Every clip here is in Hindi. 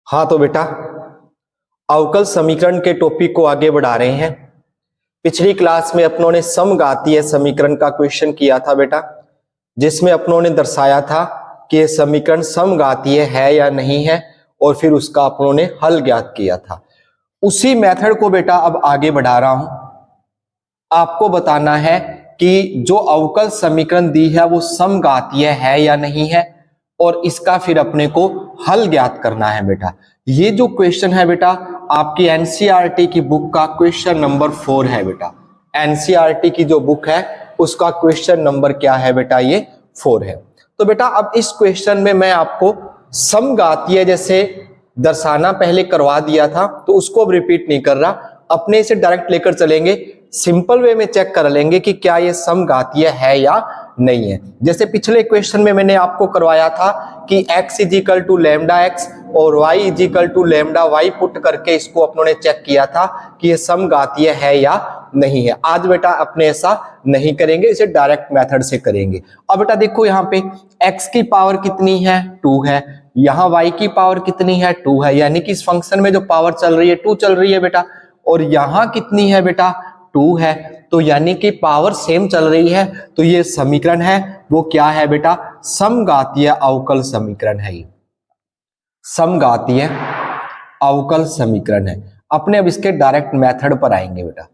हाँ तो बेटा अवकल समीकरण के टॉपिक को आगे बढ़ा रहे हैं। पिछली क्लास में अपनों ने समघातीय समीकरण का क्वेश्चन किया था बेटा, जिसमें अपनों ने दर्शाया था कि यह समीकरण समघातीय है या नहीं है और फिर उसका अपनों ने हल ज्ञात किया था। उसी मेथड को बेटा अब आगे बढ़ा रहा हूं। आपको बताना है कि जो अवकल समीकरण दी है वो समघातीय है या नहीं है और इसका फिर अपने को हल ज्ञात करना है बेटा। ये जो क्वेश्चन है बेटा आपकी एनसीईआरटी की बुक का क्वेश्चन नंबर 4 है बेटा। एनसीईआरटी की जो बुक है उसका क्वेश्चन नंबर क्या है बेटा, ये 4 है। तो बेटा अब इस क्वेश्चन में मैं आपको समघातीय जैसे दर्शाना पहले करवा दिया था तो उसको अब रिपीट नहीं कर रहा, अपने इसे डायरेक्ट लेकर चलेंगे। सिंपल वे में चेक कर लेंगे कि क्या ये समघातीय है या नहीं है। जैसे पिछले क्वेश्चन में मैंने आपको करवाया था कि x is equal to lambda x और y is equal to lambda y put करके इसको अपनों ने चेक किया था कि ये समघातीय है या नहीं है। आज बेटा अपने ऐसा नहीं करेंगे, इसे डायरेक्ट मेथड से करेंगे। अब बेटा देखो यहाँ पे x की पावर कितनी है, 2 है। यहाँ y की पावर कितनी है, 2 है। यानी कि इस फंक्शन में जो पावर चल रही है 2 चल रही है बेटा। और यहाँ कितनी है बेटा, 2 है। तो यानी कि पावर सेम चल रही है। तो ये समीकरण है वो क्या है बेटा, समघातीय अवकल समीकरण है। ये समघातीय अवकल समीकरण है। अपने अब इसके डायरेक्ट मेथड पर आएंगे बेटा।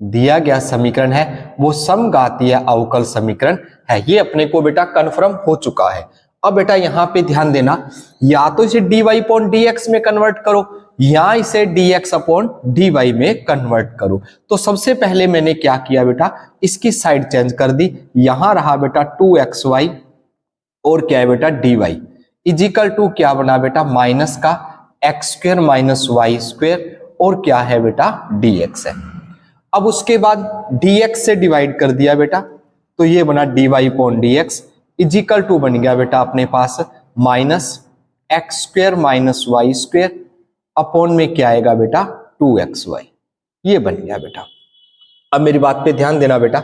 दिया गया समीकरण है वो समघातीय अवकल समीकरण है। ये अपने को बेटा कंफर्म हो चुका है। अब बेटा यहां पे ध्यान देना, या तो इसे dy अपॉन dx में कन्वर्ट करो या इसे dx अपॉन dy में कन्वर्ट करो। तो सबसे पहले मैंने क्या किया बेटा, इसकी साइड चेंज कर दी। यहां रहा बेटा 2xy और क्या है बेटा dy इजिकल टू क्या बना बेटा, माइनस का x square minus Y square और क्या है बेटा dx है। अब उसके बाद dx से डिवाइड कर दिया बेटा, तो ये बना dy upon dx is equal to बन गया बेटा अपने पास minus X square minus Y square upon में क्या आएगा बेटा 2xy। ये बन गया बेटा। अब मेरी बात पे ध्यान देना बेटा,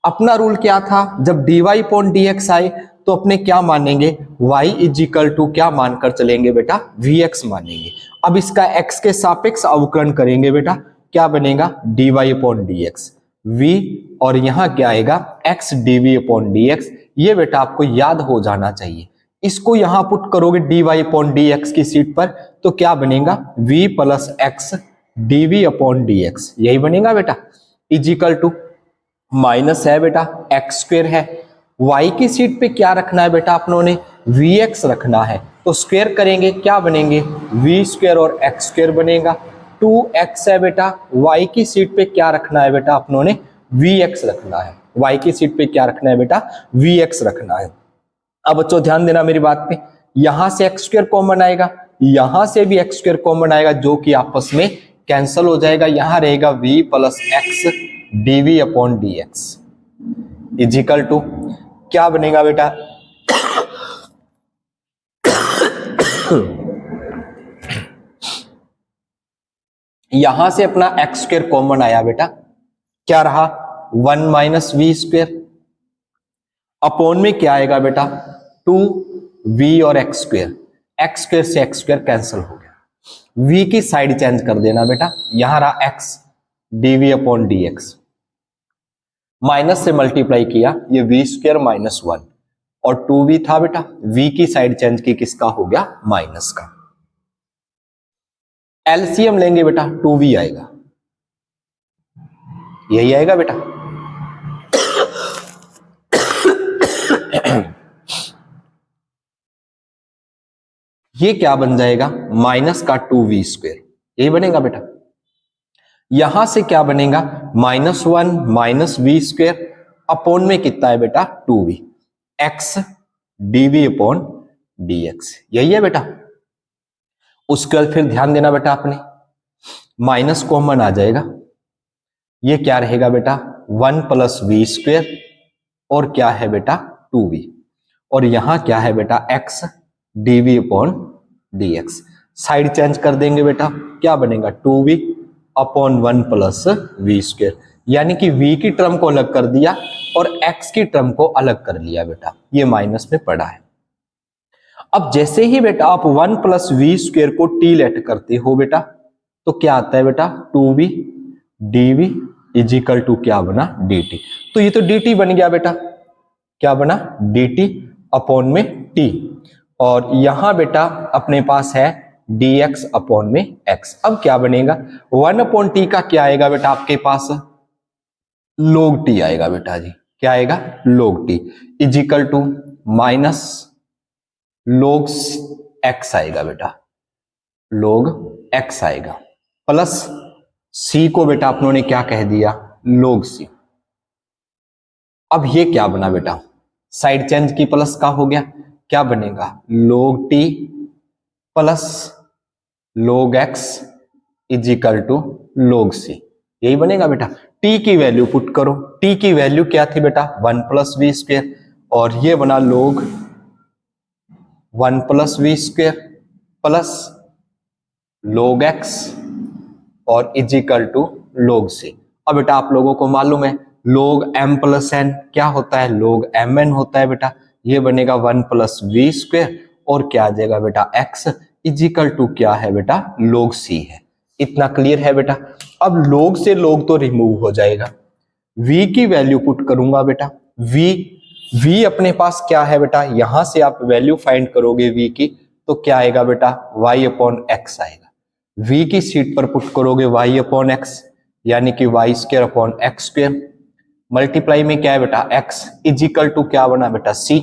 अपना रूल क्या था, जब dy अपॉन dx आए तो अपने क्या मानेंगे, y इजिकल टू क्या मानकर चलेंगे बेटा, vx मानेंगे। अब इसका x के सापेक्ष अवकलन करेंगे बेटा, क्या बनेगा dy अपॉन dx v और यहां क्या आएगा x dv अपॉन dx। ये बेटा आपको याद हो जाना चाहिए। इसको यहां पुट करोगे dy अपॉन dx की सीट पर तो क्या बनेगा v plus x dv upon dx, यही बनेगा बेटा। इजिकल टू माइनस है बेटा एक्स स्क्वायर है, y की सीट पे क्या रखना है बेटा अपनों ने, vx रखना है। तो स्क्वायर करेंगे क्या बनेंगे v स्क्वायर और x स्क्वायर बनेगा। 2x है बेटा, y की सीट पे क्या रखना है बेटा अपनों ने, vx रखना है। y की सीट पे क्या रखना है बेटा, vx रखना है। अब बच्चों ध्यान देना मेरी बात पे, यहां से एक्स स्क्वायर कॉमन आएगा, यहां से भी एक्स स्क्वायर कॉमन आएगा जो कि आपस में कैंसिल हो जाएगा। यहां रहेगा v plus x dv upon dx is equal to क्या बनेगा बेटा यहां से अपना एक्स स्क्वायर कॉमन आया बेटा, क्या रहा 1 माइनस वी स्क्वायर अपॉन में क्या आएगा बेटा 2v और एक्स स्क्वायर, एक्स स्क्वायर से एक्स स्क्वायर कैंसिल हो गया। v की साइड चेंज कर देना बेटा, यहां रहा x dv upon dx, minus से मल्टीप्लाई किया ये v स्क्वायर माइनस 1 और 2v था बेटा, v की साइड चेंज की किसका हो गया माइनस का। एलसीएम लेंगे बेटा 2v आएगा, यही आएगा बेटा। ये क्या बन जाएगा माइनस का 2v स्क्वायर, यही बनेगा बेटा। यहां से क्या बनेगा -1 माइनस वी स्क्वायर अपॉन में कितना है बेटा 2v x dv upon dx, यही है बेटा। उसके बाद फिर ध्यान देना बेटा, आपने माइनस कॉमन आ जाएगा, ये क्या रहेगा बेटा 1 प्लस वी स्क्वायर और क्या है बेटा 2v और यहां क्या है बेटा x dv upon dx। Side change कर देंगे बेटा, क्या बनेगा 2v upon 1 plus we square, यानी कि v की टर्म को अलग कर दिया और x की टर्म को अलग कर लिया बेटा, ये माइनस में पड़ा है। अब जैसे ही बेटा आप 1 प्लस वी स्क्वेयर को टी लेट करते हो बेटा, तो क्या आता है बेटा 2v dv is equal to क्या बना dt। तो ये तो dt बन गया बेटा, क्या बना dt अपॉन में t, और यहां बेटा अपने पास है dx अपॉन में x। अब क्या बनेगा 1 अपॉन टी का क्या आएगा बेटा आपके पास log t आएगा बेटा जी, क्या आएगा log t is equal to minus log x आएगा बेटा, log x आएगा, प्लस c को बेटा अपनों ने क्या कह दिया log c। अब ये क्या बना बेटा साइड चेंज की प्लस का हो गया, क्या बनेगा log t plus log x is equal to log c, यही बनेगा बेटा। t की वैल्यू पुट करो, t की वैल्यू क्या थी बेटा 1 प्लस वी स्क्वेयर, और ये बना log 1 plus v square plus log x और is equal to log c। अब बेटा आप लोगों को मालूम है log m प्लस n क्या होता है log mn होता है बेटा, ये बनेगा 1 प्लस वी स्क्वेयर और क्या आ जाएगा बेटा x इज इक्वल टू क्या है बेटा log c है। इतना क्लियर है बेटा। अब log से log तो रिमूव हो जाएगा, v की वैल्यू पुट करूंगा बेटा, v अपने पास क्या है बेटा, यहां से आप वैल्यू फाइंड करोगे v की तो क्या आएगा बेटा y अपॉन x आएगा, v की सीट पर पुट करोगे y अपॉन x यानी कि y square upon x square, multiply में क्या है बेटा x इज इक्वल टू क्या बना बेटा c,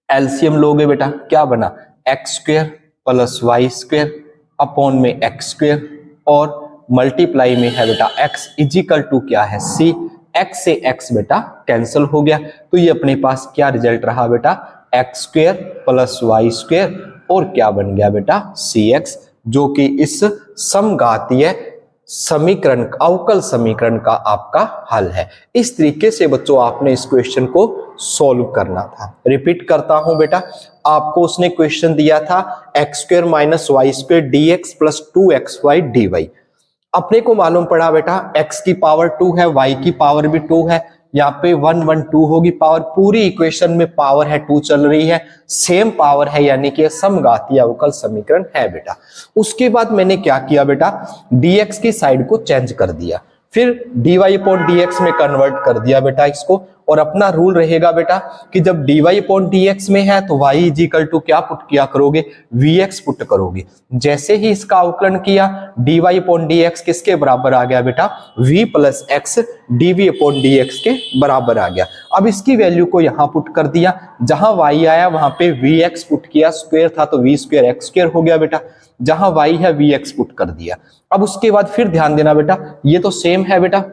एलसीएम लोगे बेटा क्या बना x square plus y square upon में x स्क्वायर, और मल्टीप्लाई में है बेटा x इज इक्वल टू क्या है c, x से x बेटा कैंसिल हो गया, तो ये अपने पास क्या रिजल्ट रहा बेटा x square plus y square और क्या बन गया बेटा cx, जो कि इस समघातीय समीकरण अवकल समीकरण का आपका हल है। इस तरीके से बच्चों आपने इस क्वेश्चन को सॉल्व करना था। रिपीट करता हूं बेटा, आपको उसने क्वेश्चन दिया था x square minus Y square d x plus 2xy dy। अपने को मालूम पड़ा बेटा x की पावर 2 है, y की पावर भी 2 है, यहाँ पे 1 1 2 होगी पावर, पूरी इक्वेशन में पावर है 2 चल रही है, सेम पावर है यानी कि समघातीय अवकल समीकरण है बेटा। उसके बाद मैंने क्या किया बेटा dx की साइड को चेंज कर दिया, फिर dy अपॉन dx में कन्वर्ट कर दिया बेटा इसको, और अपना रूल रहेगा बेटा कि जब dy अपॉन dx में है तो y इज इक्वल टू क्या पुट किया करोगे vx पुट करोगे। जैसे ही इसका अवकलन किया dy अपॉन dx किसके बराबर आ गया बेटा v plus x dv upon dx के बराबर आ गया। अब इसकी वैल्यू को यहां पुट कर दिया, जहां y आया वहां पे vx पुट किया, स्क्वायर था तो v स्क्वायर x स्क्वायर हो गया बेटा, जहां y है vx पुट कर दिया। अब उसके बाद फिर ध्यान देना बेटा ये तो सेम है बेटा,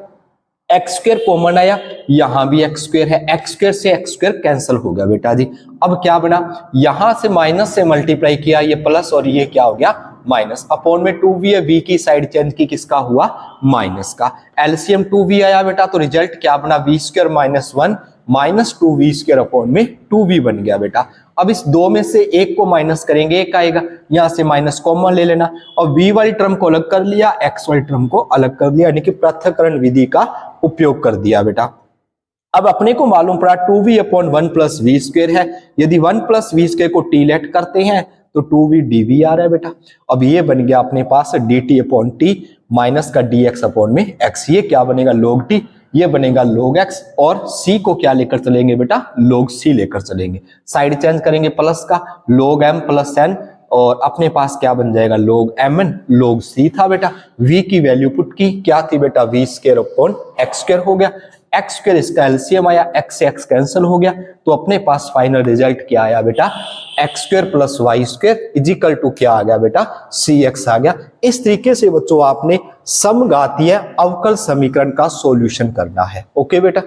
एक्स स्क्वायर कॉमन आया, यहां भी एक्स स्क्वायर है, एक्स स्क्वायर से एक्स स्क्वायर कैंसिल हो गया बेटा जी। अब क्या बना यहां से माइनस से मल्टीप्लाई किया, ये प्लस और ये क्या हो गया माइनस, अपॉन में 2v है, v की साइड चेंज की किसका हुआ माइनस का, एलसीएम 2v आया बेटा तो रिजल्ट क्या बना v square minus 1 minus 2v square upon में 2v बन गया बेटा। अब इस दो में से एक को माइनस करेंगे एक आएगा, यहां से माइनस कॉमन ले लेना और v वाली टर्म को अलग कर लिया, x वाली टर्म को अलग कर लिया, यानी कि पृथक्करण विधि का उपयोग कर दिया बेटा। अब अपने को मालूम पड़ा 2v upon 1 plus we square है, यदि 1 प्लस वी स्क्वायर को टी लेट करते हैं तो 2v dv आ रहा है बेटा। अब ये बन गया अपने पास dt अपॉन टी माइनस का dx अपॉन में x, ये क्या बनेगा log t, ये बनेगा log x, और c को क्या लेकर चलेंगे बेटा log c लेकर चलेंगे, साइड चेंज करेंगे प्लस का log m प्लस n, और अपने पास क्या बन जाएगा log mn log c था बेटा। v की वैल्यू पुट की, क्या थी बेटा v square upon x square हो गया, एक्स स्क्वायर इसका एलसीएम आया, एक्स से एक्स कैंसिल हो गया, तो अपने पास फाइनल रिजल्ट क्या आया बेटा x square plus y square is equal to क्या आ गया बेटा सी एक्स आ गया। इस तरीके से बच्चों आपने समघातीय अवकल समीकरण का सॉल्यूशन करना है। ओके बेटा।